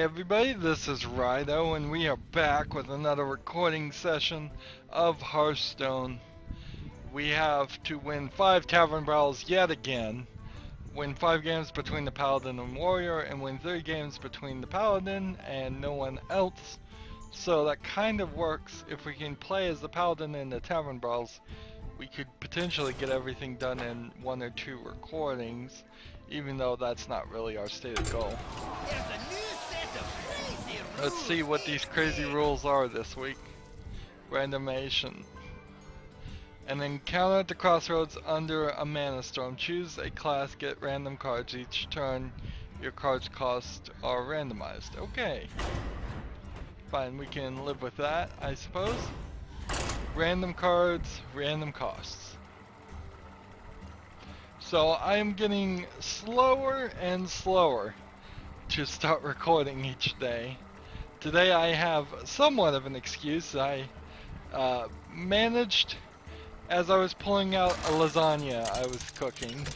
Everybody, this is Rydo, and we are back with another recording session of Hearthstone. We have to win 5 Tavern Brawls yet again, win 5 games between the Paladin and Warrior, and win 3 games between the Paladin and no one else. So that kind of works. If we can play as the Paladin in the Tavern Brawls, we could potentially get everything done in 1 or 2 recordings, even though that's not really our stated goal. Let's see what these crazy rules are this week. Randomation. An encounter at the crossroads under a mana storm. Choose a class, get random cards each turn. Your cards cost are randomized. Okay. Fine, we can live with that, I suppose. Random cards, random costs. So I am getting slower and slower to start recording each day. Today I have somewhat of an excuse. I managed, as I was pulling out a lasagna I was cooking.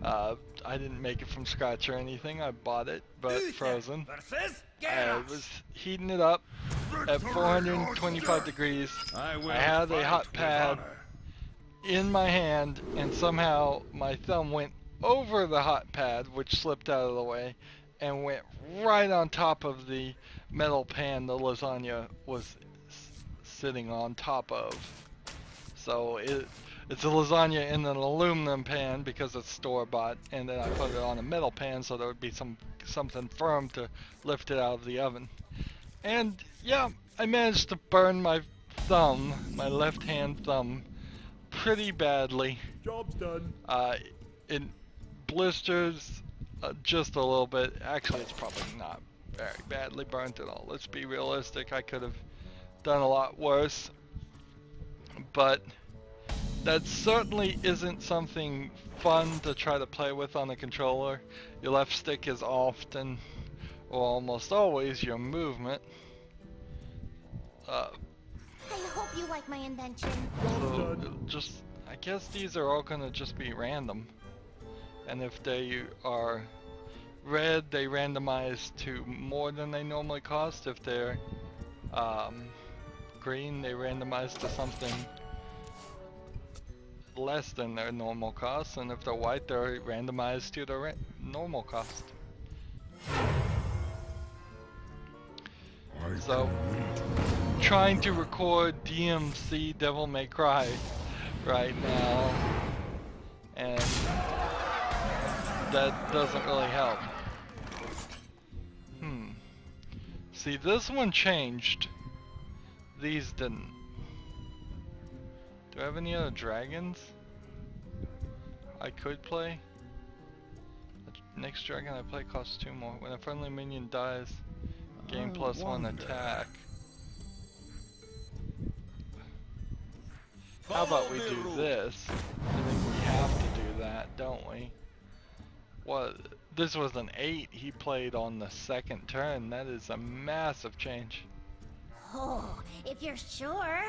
I didn't make it from scratch or anything. I bought it, but frozen. I was heating it up at 425 degrees. I had a hot pad in my hand, and somehow my thumb went over the hot pad, which slipped out of the way, and went right on top of the metal pan the lasagna was sitting on top of. So it's a lasagna in an aluminum pan because it's store-bought, and then I put it on a metal pan so there would be something firm to lift it out of the oven. And yeah, I managed to burn my thumb, my left hand thumb, pretty badly. Job's done. It blisters just a little bit. Actually, it's probably not very badly burnt at all. Let's be realistic. I could have done a lot worse, but that certainly isn't something fun to try to play with on a controller. Your left stick is often, or almost always, your movement. I hope you like my invention. So just, I guess these are all gonna just be random. And if they are red, they randomize to more than they normally cost. If they're green, they randomize to something less than their normal cost. And if they're white, they're randomized to their normal cost. So, trying to record DMC Devil May Cry right now, and that doesn't really help. See, this one changed. These didn't. Do I have any other dragons I could play? The next dragon I play costs 2 more. When a friendly minion dies, gain +1 attack. How about we do this? I think we have to do that, don't we? What? This was an 8 he played on the 2nd turn. That is a massive change. Oh, if you're sure.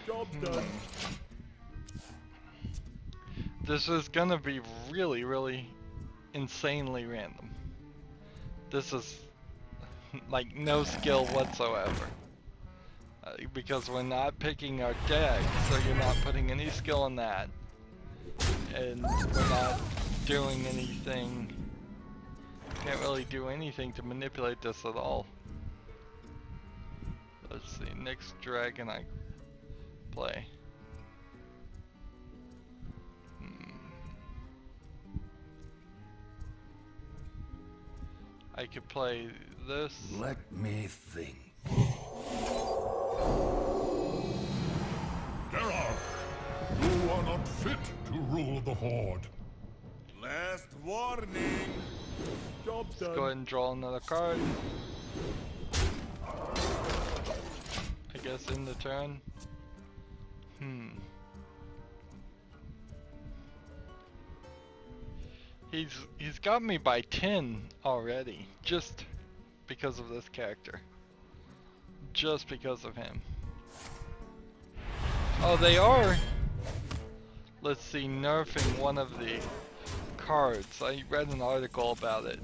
Job's done. This is gonna be really, really insanely random. This is like no skill whatsoever. Because we're not picking our deck, so you're not putting any skill in that. And we're not doing anything. Can't really do anything to manipulate this at all. Let's see, next dragon I play. I could play this. Let me think. Geralt, you are not fit to rule the Horde. Last warning. Job's Let's done. go ahead and draw another card. I guess in the turn. He's got me by 10 already, just because of this character. Just because of him. Oh, they are, let's see, nerfing one of the cards. I read an article about it.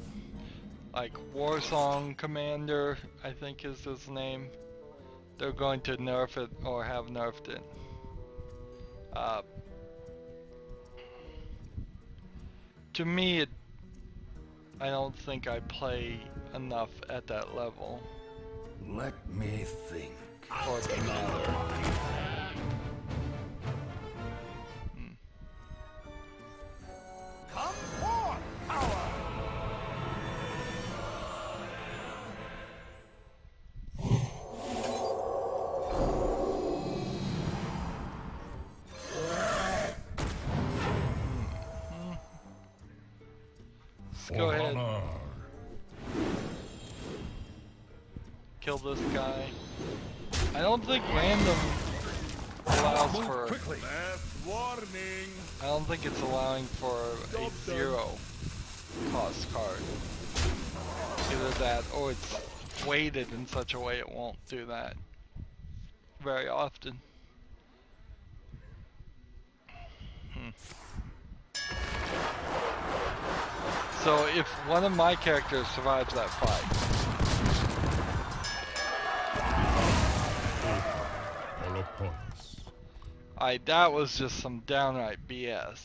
like Warsong Commander, I think is his name. They're going to nerf it or have nerfed it. To me, I don't think I play enough at that level Let me think. for it to matter. Come forth, power! Let's go ahead. Kill this guy. I don't think random allows for. Last warning. I don't think it's allowing for a 0 cost card. Either that or it's weighted in such a way it won't do that very often. So if one of my characters survives that fight, All upon us. that was just some downright BS.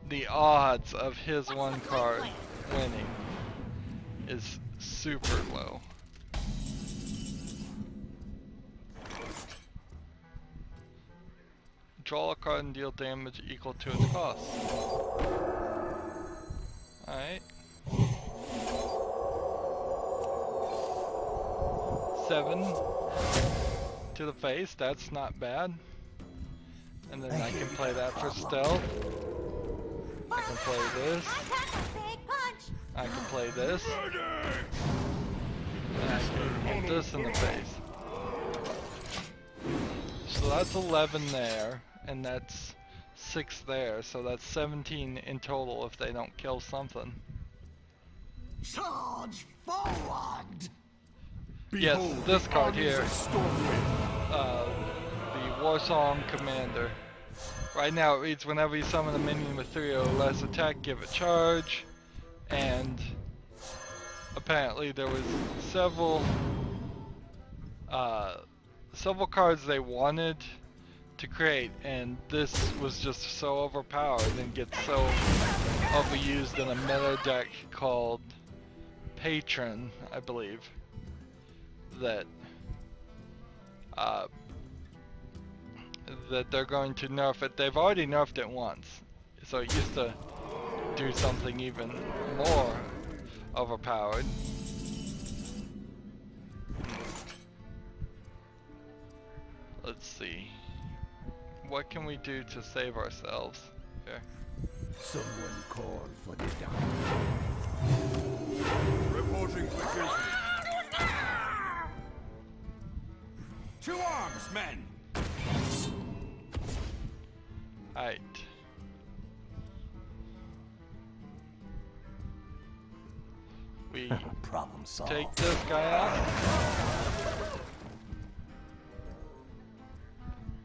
The odds of his one card winning is super low. Draw a card and deal damage equal to its cost. Alright. 7 to the face, that's not bad. And then I can play that for stealth. I can play this. I can play this. And I can hit this in the face. So that's 11 there, and that's 6 there, so that's 17 in total if they don't kill something. Charge forward! Yes, this card here, the Warsong Commander. Right now it reads, whenever you summon a minion with 3 or less attack, give it charge. And apparently there was several cards they wanted to create, and this was just so overpowered and gets so overused in a meta deck called Patron, I believe, that that they're going to nerf it. They've already nerfed it once, so it used to do something even more overpowered. Let's see. What can we do to save ourselves here? Someone call for the doctor. Reporting for duty. To arms, men! Alright. We Problem solved. take this guy out.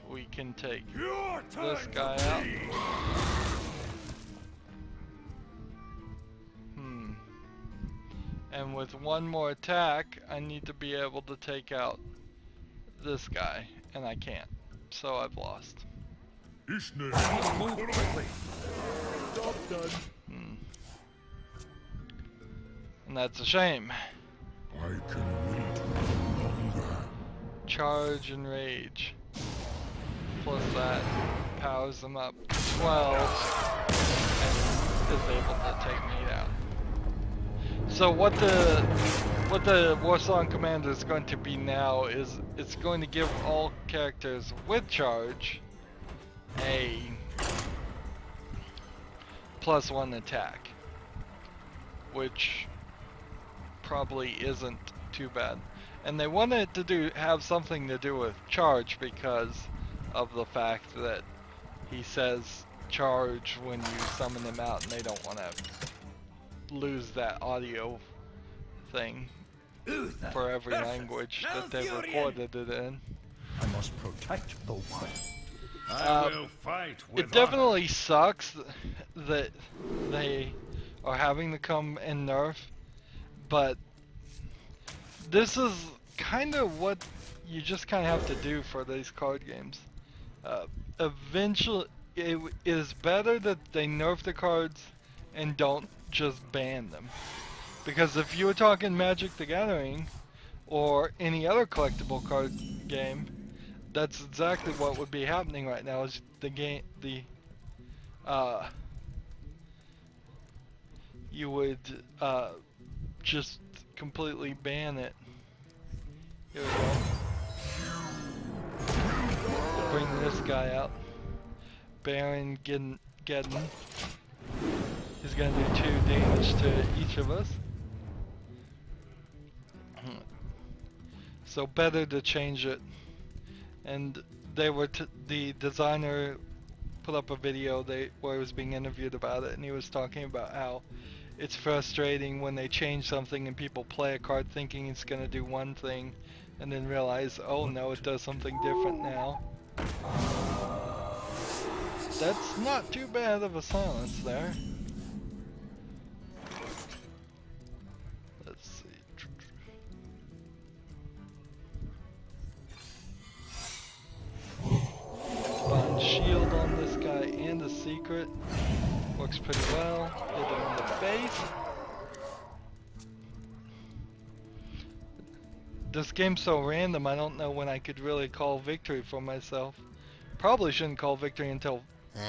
We can take this guy out. And with one more attack, I need to be able to take out this guy, and I can't. So I've lost. Ishne. Move quickly. Job done. And that's a shame. I can wait no longer. Charge and rage. Plus that powers them up to 12 and is able to take me out. So what the Warsong Commander is going to be now is it's going to give all characters with charge a +1 attack, which probably isn't too bad. And they want it to have something to do with charge because of the fact that he says charge when you summon them out, and they don't want to lose that audio thing for every language that they've recorded it in. I must protect the one. I will fight with It definitely sucks that they are having to come and nerf but this is kind of what you just kind of have to do for these card games. Eventually, it is better that they nerf the cards and don't just ban them. Because if you were talking Magic the Gathering or any other collectible card game, that's exactly what would be happening right now. Is you would just completely ban it. Here we go. Bring this guy out. Baron Geddon. He's gonna do 2 damage to each of us. So better to change it. And they were the designer put up a video where he was being interviewed about it, and he was talking about how it's frustrating when they change something and people play a card thinking it's gonna do one thing, and then realize, oh no, it does something different now. That's not too bad of a silence there. Let's see. Bond shield on this guy and a secret. Works pretty well. Hit him in the face. This game's so random, I don't know when I could really call victory for myself. Probably shouldn't call victory until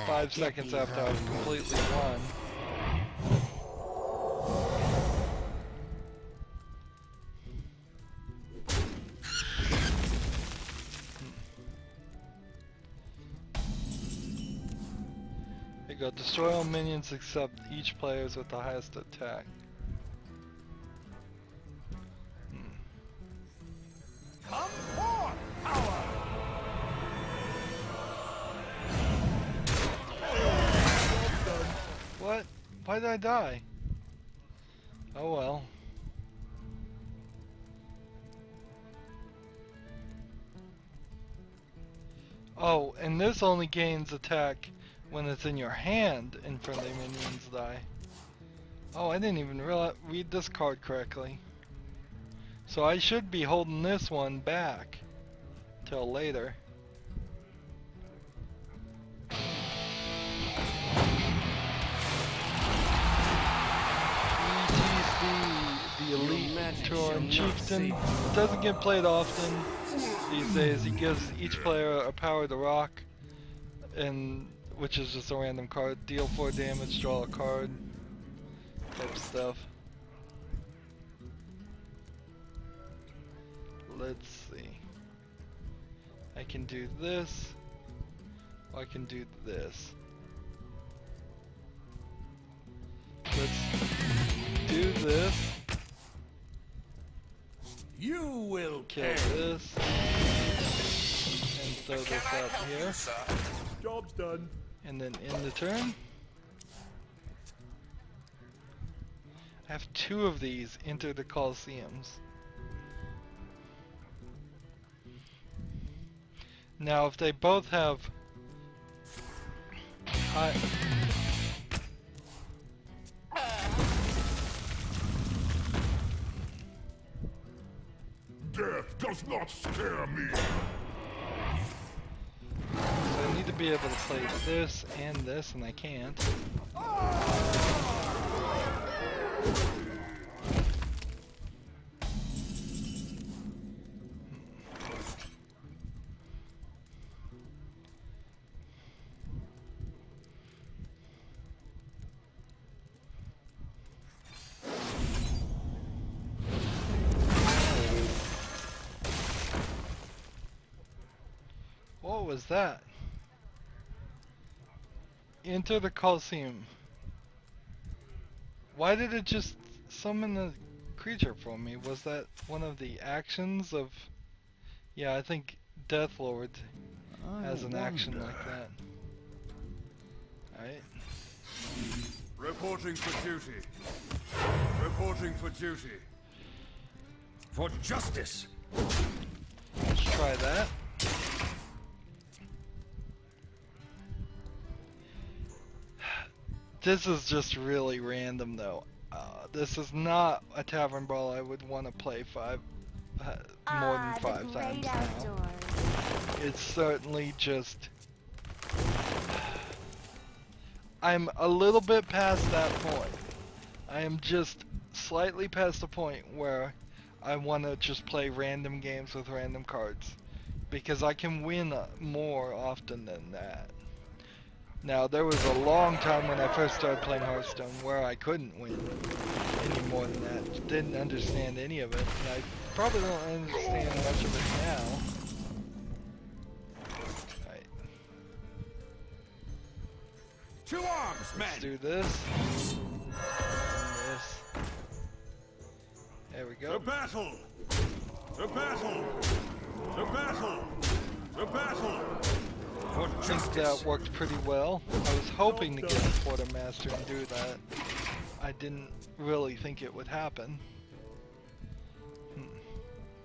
5 seconds after I've completely won. There you go. Destroy all minions except each player's with the highest attack. Come forth, power! What? Why did I die? Oh well. Oh, and this only gains attack when it's in your hand and friendly minions die. Oh, I didn't even read this card correctly. So I should be holding this one back till later. The elite Turan Chieftain doesn't get played often these days. He gives each player a power to rock, and which is just a random card. Deal 4 damage, draw a card, type stuff. Let's see. I can do this, or I can do this. Let's do this. You will Kill this. And throw this out here. Job's done. And then end the turn. I have 2 of these. Enter the Colosseums. Now if they both have Death does not scare me. So I need to be able to play this and this, and I can't. What was that? Enter the Colosseum. Why did it just summon the creature for me? Was that one of the actions of... Yeah, I think Deathlord has an action like that. Alright. Reporting for duty. Reporting for duty. For justice. Let's try that. This is just really random though. This is not a tavern brawl I would want to play more than The 5 great times now. outdoors. It's certainly just... I'm a little bit past that point. I am just slightly past the point where I want to just play random games with random cards. Because I can win more often than that. Now, there was a long time when I first started playing Hearthstone where I couldn't win any more than that. Didn't understand any of it, and I probably don't understand much of it now. Alright. To arms, men! Let's do this. And this. There we To go. battle! To battle! To battle! To battle! For I think justice! that worked pretty well. I was hoping to get the Quartermaster and do that. I didn't really think it would happen.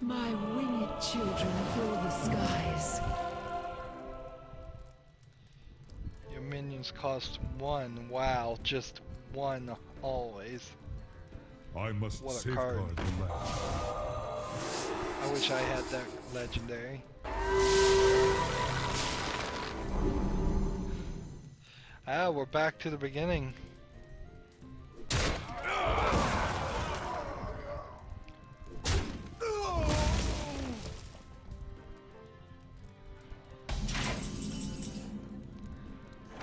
My winged children fill the skies. Your minions cost 1. Wow, just 1 always. I must What a safeguard card. the land. I wish I had that legendary. Ah, we're back to the beginning.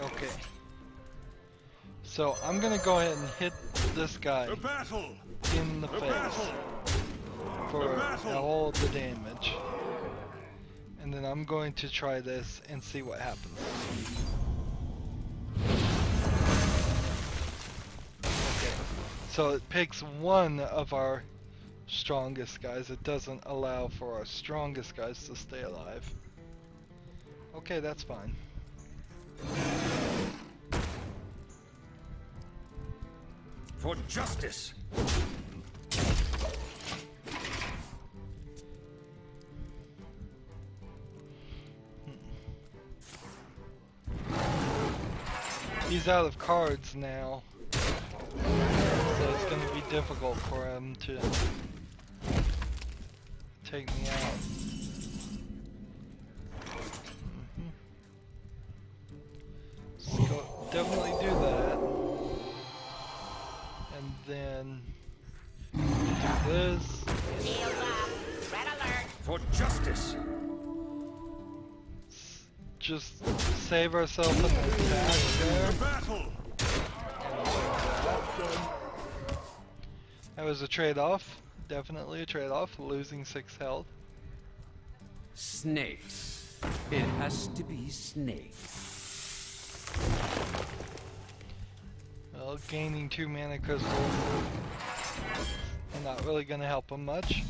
Okay. So I'm gonna go ahead and hit this guy To battle! in the To face battle! for battle! all the damage. And then I'm going to try this and see what happens. Okay. So it picks one of our strongest guys. It doesn't allow for our strongest guys to stay alive. Okay, that's fine. For justice! He's out of cards now, so it's going to be difficult for him to take me out. So definitely do that, and then do this. Red alert. For justice! Just save ourselves an attack there. To battle! That was a trade-off. Definitely a trade-off. Losing 6 health. Snakes. It has to be snakes. Well, gaining 2 mana crystals not really going to help him much.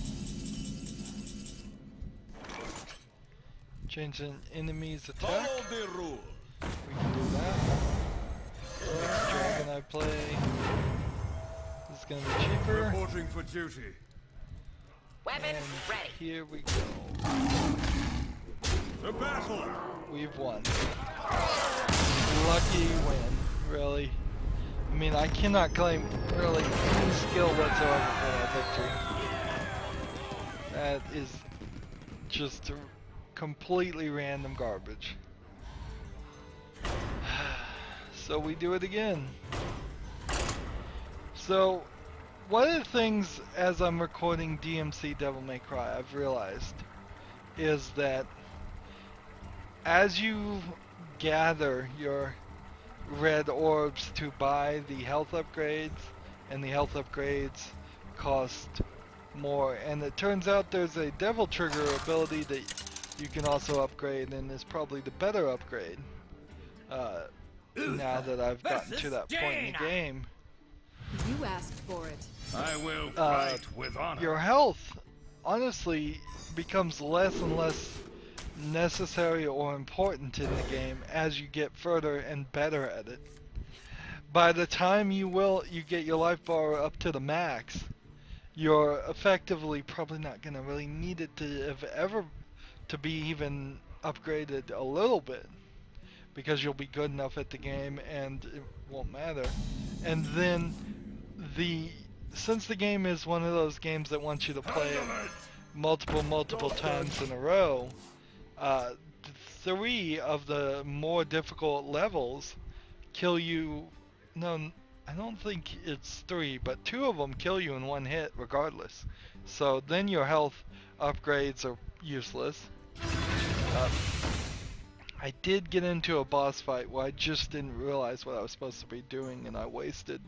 Change an enemy's attack. Follow the rule! We can do that. Next dragon I play is going to be cheaper. Reporting for duty. And here we go. To battle! We've won. Lucky win, really. I mean, I cannot claim really any skill whatsoever for that victory. That is just completely random garbage. So we do it again. So one of the things as I'm recording DMC Devil May Cry I've realized is that as you gather your red orbs to buy the health upgrades, and the health upgrades cost more, and it turns out there's a devil trigger ability that you can also upgrade, and is probably the better upgrade now that I've gotten to that point in the game. You asked for it. I will fight with honor. Your health honestly becomes less and less necessary or important in the game as you get further and better at it. By the time you get your life bar up to the max, you're effectively probably not going to really need it to be even upgraded a little bit, because you'll be good enough at the game and it won't matter. And then since the game is one of those games that wants you to play it multiple times in a row, 3 of the more difficult levels kill you. No, I don't think it's 3, but 2 of them kill you in one hit regardless. So then your health upgrades are useless. I did get into a boss fight where I just didn't realize what I was supposed to be doing, and I wasted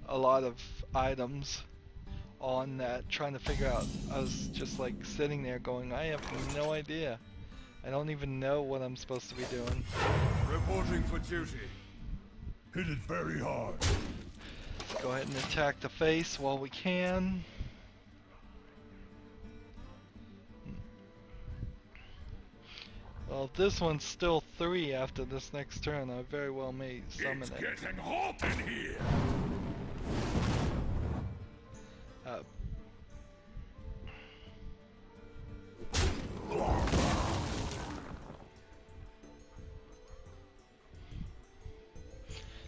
a lot of items on that trying to figure out. I was just like sitting there going, I have no idea. I don't even know what I'm supposed to be doing. Reporting for duty. Hit it very hard. Let's go ahead and attack the face while we can. Well, this one's still 3 after this next turn. I very well may summon It's it. getting hot in here.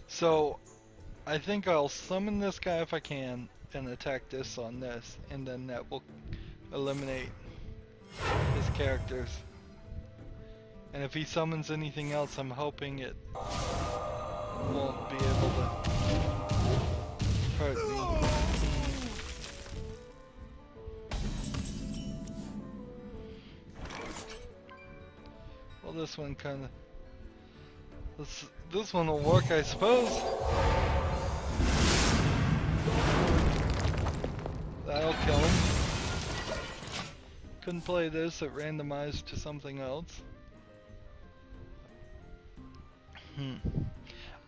So, I think I'll summon this guy if I can, and attack this on this, and then that will eliminate his characters. And if he summons anything else, I'm hoping it won't be able to hurt me. Well, this one kind of... This one will work, I suppose. That'll kill him. Couldn't play this, it randomized to something else.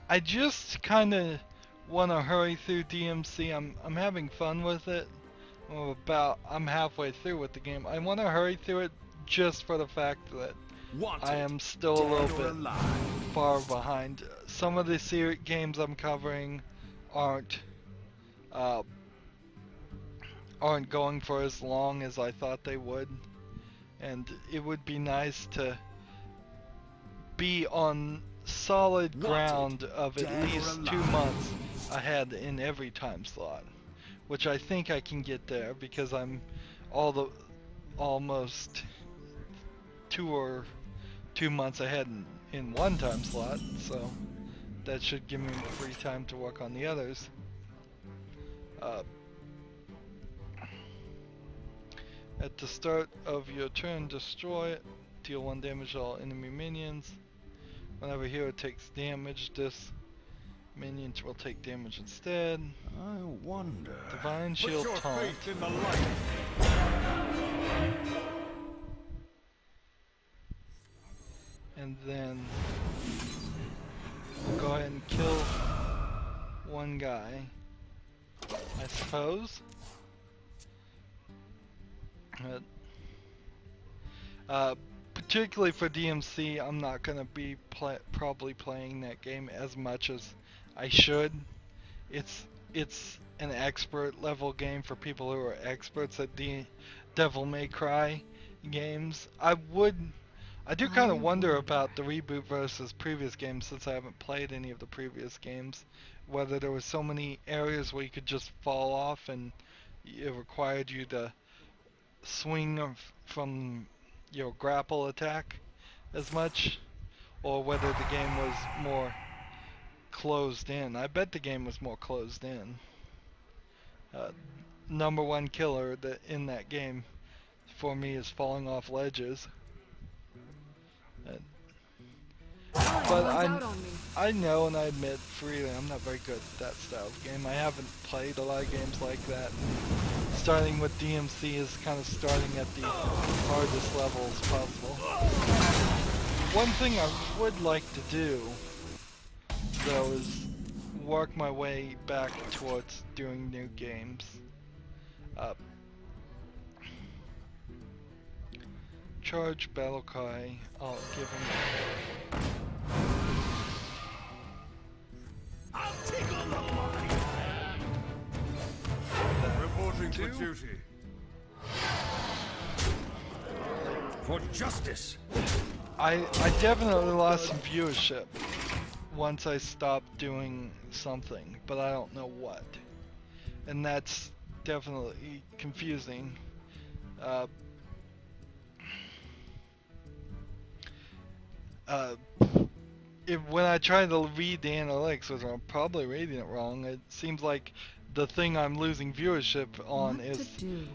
I just kind of want to hurry through DMC. I'm having fun with it. I'm halfway through with the game. I want to hurry through it just for the fact that I am still a little bit far behind. Some of the games I'm covering aren't going for as long as I thought they would, and it would be nice to be on solid ground of at least 2 months ahead in every time slot, which I think I can get there because I'm almost 2 months ahead in one time slot, so that should give me free time to work on the others. At the start of your turn, destroy it. Deal 1 damage to all enemy minions. Whenever a hero takes damage, this minions will take damage instead. I wonder. Divine Shield Put your Taunt. faith in the light. And then we'll go ahead and kill one guy, I suppose. Particularly for DMC, I'm not going to be probably playing that game as much as I should. It's an expert level game for people who are experts at Devil May Cry games. I do kind of wonder about the reboot versus previous games, since I haven't played any of the previous games, whether there were so many areas where you could just fall off and it required you to swing from your grapple attack as much, or whether the game was more closed in. I bet the game was more closed in. Number 1 killer in that game for me is falling off ledges. But I know and I admit freely I'm not very good at that style of game. I haven't played a lot of games like that. Starting with DMC is kind of starting at the hardest levels possible. One thing I would like to do, though, is work my way back towards doing new games. Charge Battle Cry, I'll give him... I'll tickle the monkey. Reporting for duty. For justice. I definitely lost some viewership once I stopped doing something, but I don't know what. and that's definitely confusing. Uh, uh, when I try to read the analytics, which I'm probably reading it wrong, it seems like the thing I'm losing viewership on What is to do?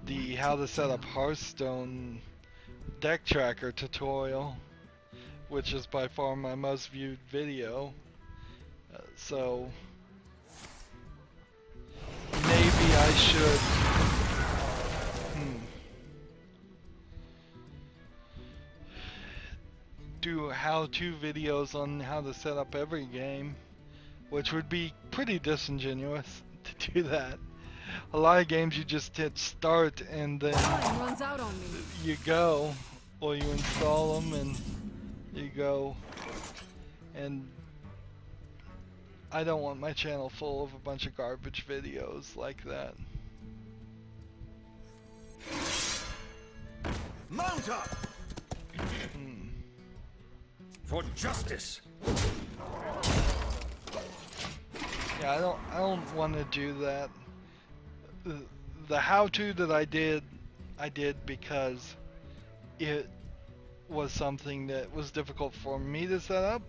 the What how to to set up do? Hearthstone deck tracker tutorial, which is by far my most viewed video. So maybe I should do how-to videos on how to set up every game, which would be pretty disingenuous to do that. A lot of games you just hit start and then Time runs out on me. you go, or you install them and you go. And I don't want my channel full of a bunch of garbage videos like that. Mount up! For justice! Yeah, I don't want to do that. The how-to that I did because it was something that was difficult for me to set up,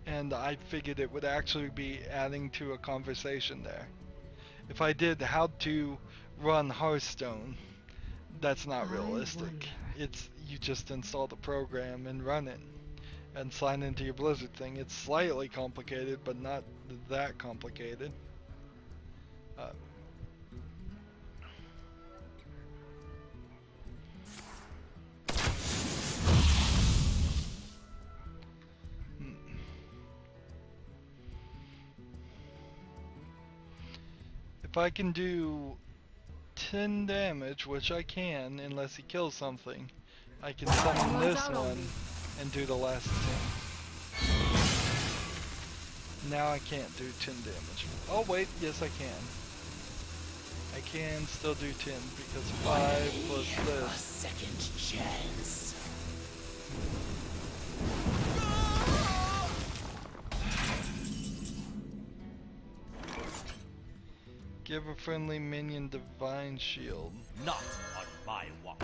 and I figured it would actually be adding to a conversation there. If I did how to run Hearthstone, that's not I realistic. wonder. It's you just install the program and run it and sign into your Blizzard thing. It's slightly complicated, but not that complicated. If I can do 10 damage, which I can unless he kills something, I can summon this one and do the last 10. Now I can't do 10 damage. Oh wait, yes I can. I can still do 10 because 5 plus this. Second chance. Give a friendly minion divine shield. Not on my watch.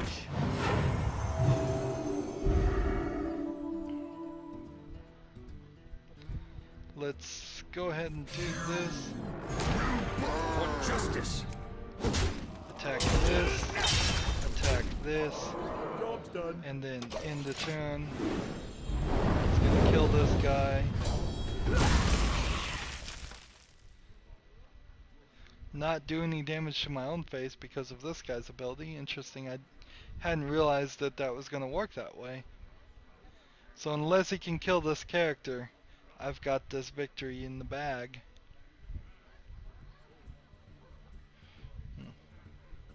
Let's go ahead and do this. For justice! Attack this. Attack this. Job's done. And then end the turn. It's gonna kill this guy. Not do any damage to my own face because of this guy's ability. Interesting, I hadn't realized that that was gonna work that way. So unless he can kill this character, I've got this victory in the bag.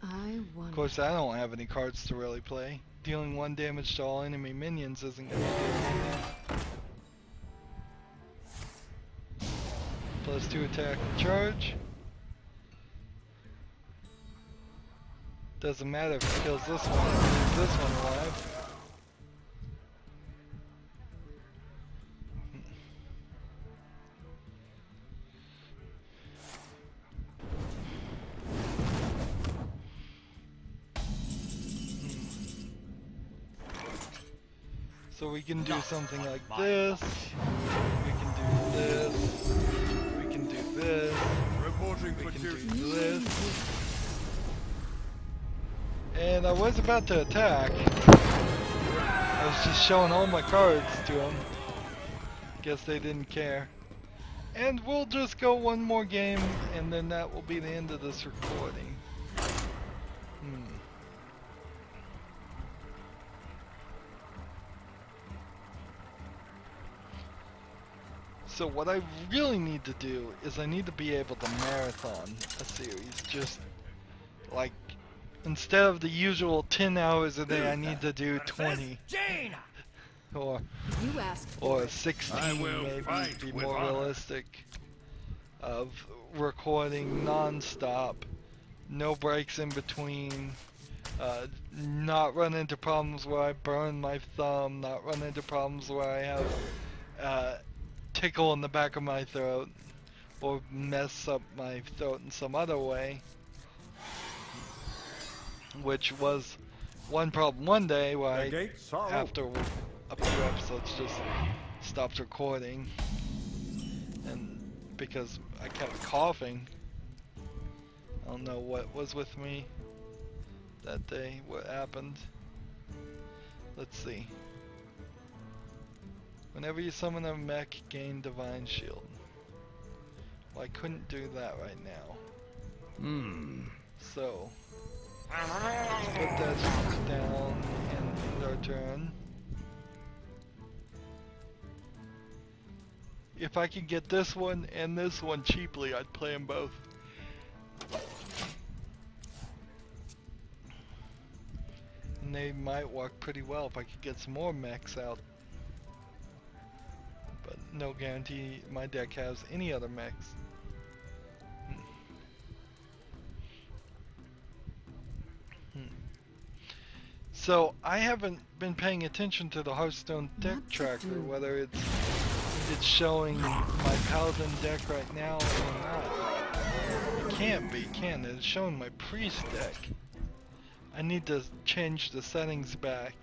I wonder. Of course, I don't have any cards to really play. Dealing 1 damage to all enemy minions isn't gonna do anything. Plus 2 attack and charge. Doesn't matter if he kills this one, it leaves this one alive. So we can do something like this. We can do this. We can do this. Reporting We for can do duty. this. And I was about to attack. I was just showing all my cards to him. Guess they didn't care. And we'll just go one more game, and then that will be the end of this recording. So what I really need to do is I need to be able to marathon a series. Just like, instead of the usual 10 hours a day, I need to do 20. Jane! You asked for Or it. 16 I will maybe, fight be with more honor. realistic. Of recording non-stop, no breaks in between, not run into problems where I burn my thumb, not run into problems where I have tickle in the back of my throat, or mess up my throat in some other way, which was one problem one day where The I, gates are open. after a few episodes, just stopped recording, and because I kept coughing. I don't know what was with me that day, what happened. Let's see. Whenever you summon a mech, gain Divine Shield. Well, I couldn't do that right now. So, let's put that down and end our turn. If I could get this one and this one cheaply, I'd play them both. And they might work pretty well if I could get some more mechs out. But no guarantee my deck has any other mechs. So I haven't been paying attention to the Hearthstone deck tracker, whether it's showing my Paladin deck right now or not. It can't be, can it? It's showing my Priest deck. I need to change the settings back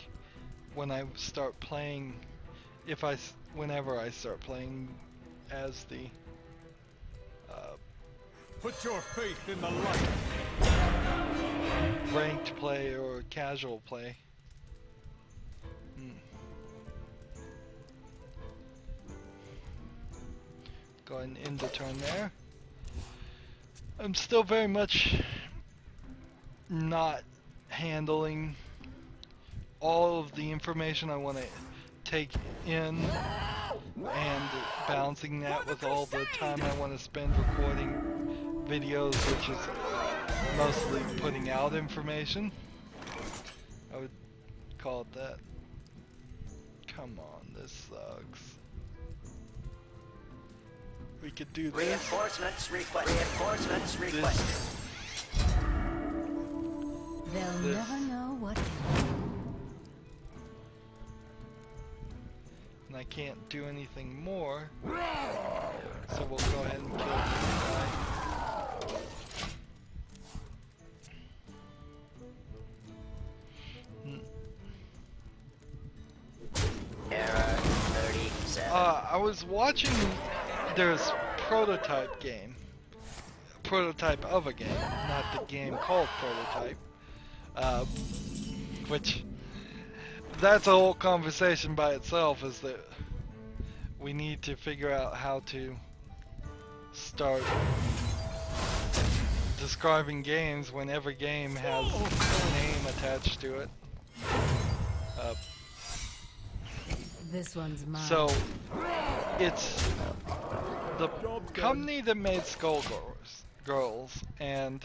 when I start playing, whenever I start playing as the Put your faith in the light. ranked play or casual play. Go ahead and end the turn there. I'm still very much not handling all of the information I want to take in and balancing that with all the time I want to spend recording videos, which is mostly putting out information. I would call it that. Come on, this sucks. We could do this. Reinforcements requested. They'll This. never know what. And I can't do anything more. So we'll go ahead and kill this guy. Error 37. I was watching, there's prototype of a game, not the game called Prototype, which, that's a whole conversation by itself, is that we need to figure out how to start describing games when every game has a name attached to it. This one's mine. So, it's the company that made Girls, and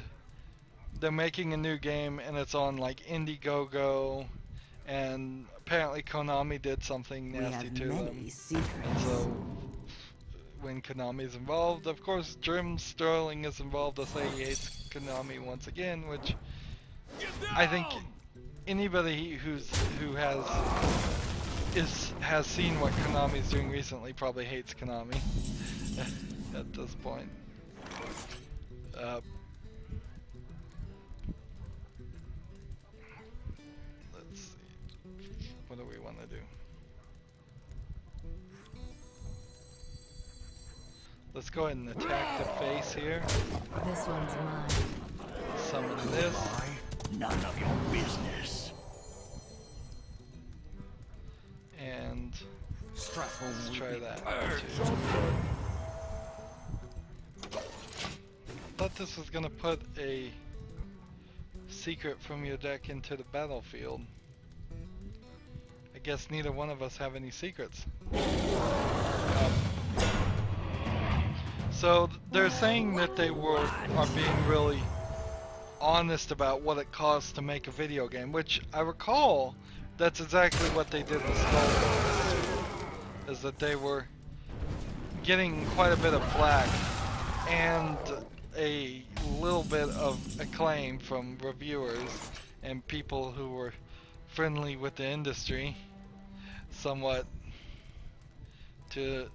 they're making a new game, and it's on like Indiegogo, and apparently Konami did something we nasty have to many them. secrets. So, when Konami's involved, of course, Jim Sterling is involved to say he hates Konami once again, which I think anybody who has seen what Konami's doing recently probably hates Konami at this point. Let's see. What do we want to do? Let's go ahead and attack the face here. This one's mine. Summon this. None of your business. And let's try that too. Thought this was gonna put a secret from your deck into the battlefield. I guess neither one of us have any secrets. So they're saying that they are being really honest about what it costs to make a video game, which I recall that's exactly what they did with Skullgirls, is that they were getting quite a bit of flack and a little bit of acclaim from reviewers and people who were friendly with the industry somewhat to,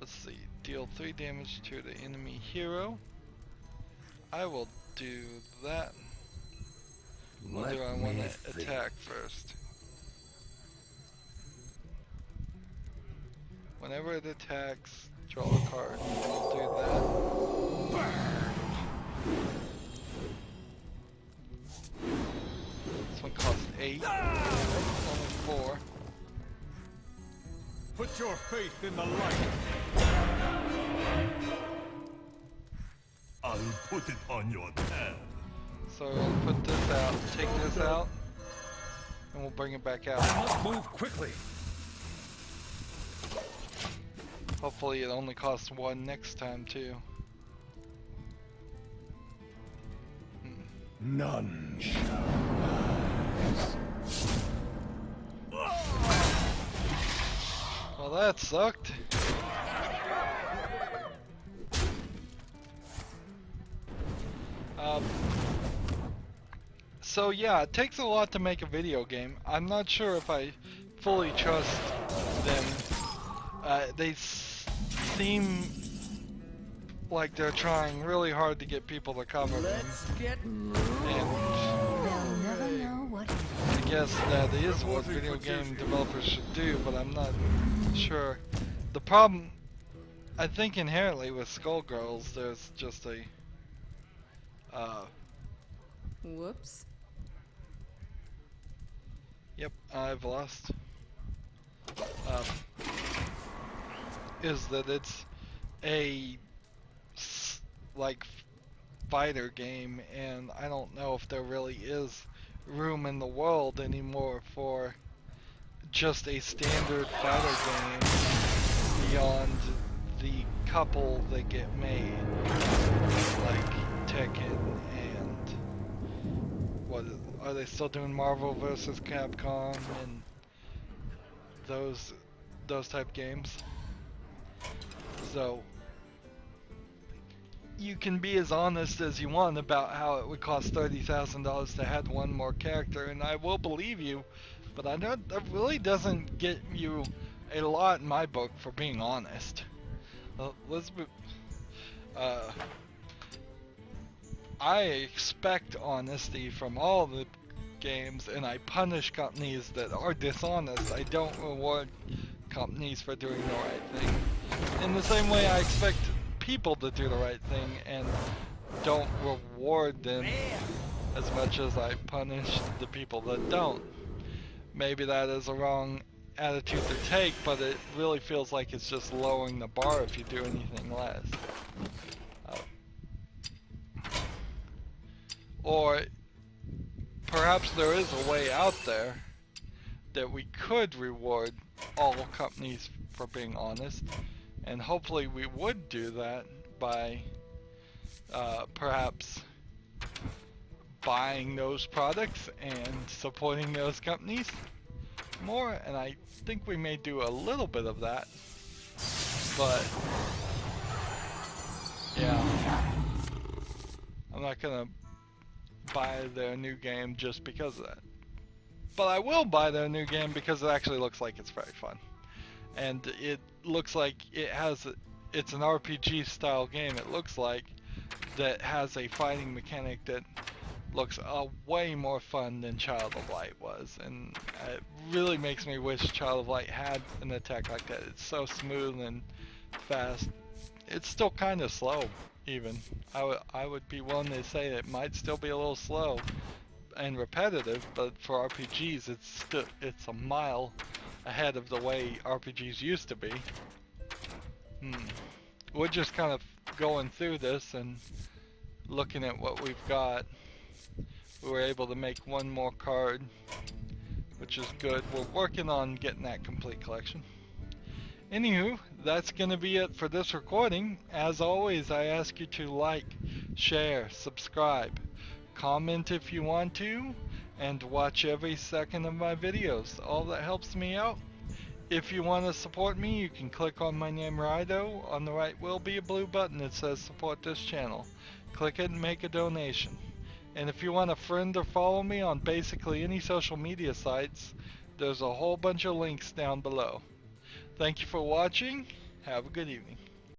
let's see, deal 3 damage to the enemy hero. I will do that. Or do I want to attack first? Whenever it attacks, draw a card. I'll do that. This one costs 8. Only 4. Put your faith in the light. I'll put it on your tab. So we'll put this out, take this out, and we'll bring it back out. Let's move quickly. Hopefully it only costs 1 next time too. None shall Well, that sucked. So yeah, it takes a lot to make a video game. I'm not sure if I fully trust them. They seem like they're trying really hard to get people to cover them. And They'll never know what I guess that is what video game developers should do, but I'm not sure. The problem, I think inherently with Skullgirls, there's just a Whoops. Yep, I've lost. Is that it's a like fighter game, and I don't know if there really is room in the world anymore for just a standard fighter game beyond the couple that get made, like Tekken and are they still doing Marvel vs. Capcom and those type games? So you can be as honest as you want about how it would cost $30,000 to add 1 more character, and I will believe you, but that really doesn't get you a lot in my book for being honest. I expect honesty from all the games, and I punish companies that are dishonest. I don't reward companies for doing the right thing. In the same way, I expect people to do the right thing and don't reward them as much as I punish the people that don't. Maybe that is a wrong attitude to take, but it really feels like it's just lowering the bar if you do anything less. Or perhaps there is a way out there that we could reward all companies for being honest, and hopefully we would do that by perhaps buying those products and supporting those companies more, and I think we may do a little bit of that, but yeah, I'm not gonna buy their new game just because of that. But I will buy their new game because it actually looks like it's very fun. And it looks like it's an RPG style game, it looks like, that has a fighting mechanic that looks way more fun than Child of Light was. And it really makes me wish Child of Light had an attack like that. It's so smooth and fast. It's still kind of slow, even. I would be willing to say it might still be a little slow and repetitive, but for RPGs it's a mile ahead of the way RPGs used to be. We're just kind of going through this and looking at what we've got. We were able to make 1 more card, which is good. We're working on getting that complete collection. Anywho, that's going to be it for this recording. As always, I ask you to like, share, subscribe, comment if you want to, and watch every second of my videos. All that helps me out. If you want to support me, you can click on my name, Rydo. On the right will be a blue button that says support this channel. Click it and make a donation. And if you want to friend or follow me on basically any social media sites, there's a whole bunch of links down below. Thank you for watching. Have a good evening.